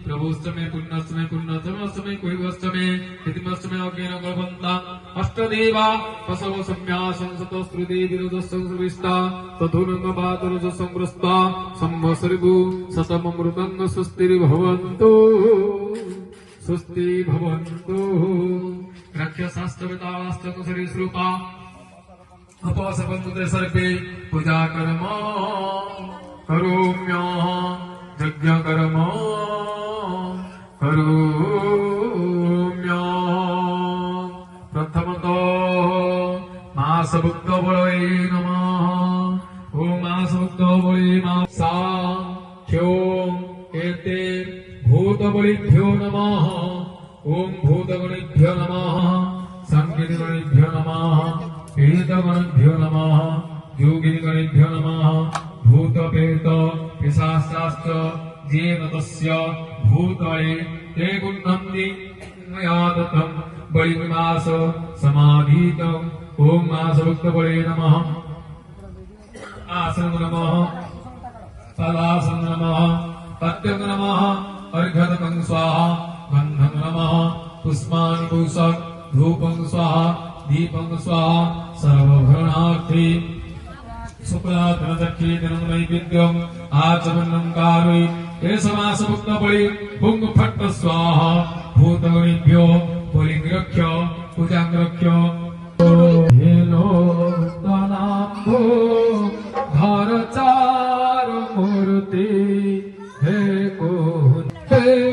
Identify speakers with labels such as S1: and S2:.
S1: प्रभुष्टमे पुण्यष्टमे पुण्यतमष्टमे कुर्वष्टमे हितिमष्टमे अग्नेन कल्पन्ता अष्टदेवा पशव सम्या संसतस्त्रुदे विरोधस्संसृष्टा तथुनङ्गपातरुज संग्रस्ता संवसर्गो शतममृतङ्ग स्वस्तिर्भवन्तु स्वस्ति भवन्तु रक्षसाष्टविताष्टकुसरिसृपा अपसपन्तुते सर्वे पूजा कर्म करोम्यः यज्ञ कर्म करोम्यः प्रथमतो मासभुक्तबलये नमः ॐ मासभुक्तबले साख्यो एते भूतबलिभ्यो नमः ॐ भूतगणेभ्यो नमः संगीतगणेभ्यो नमः पीतगणेभ्यो नमः योगिनिगणेभ्यो नमः भूतपेत पिशाचाश्च येन तस्य भूतले ते गुह्णन्ति मया दत्तं बलिनिवास समाधीतम् ॐ मासभुक्तबले नमः आसन नमः तदासन नमः तत्यं नमः अर्घ्यं स्वाहा गन्धं नमः पुष्पाणि पूषक धूपं स्वाहा दीपं स्वाहा सर्वभरणार्थी शुक्लाधनदक्षिणं नैवेद्यम् आचमनं कारयि एषमासभुक्तबलि पुङ्गफट्ट स्वाहा भूतगणेभ्यो बलिं पूजां रक्ष्य हेलो तनाम्भो धरचार मूर्ति हे को हे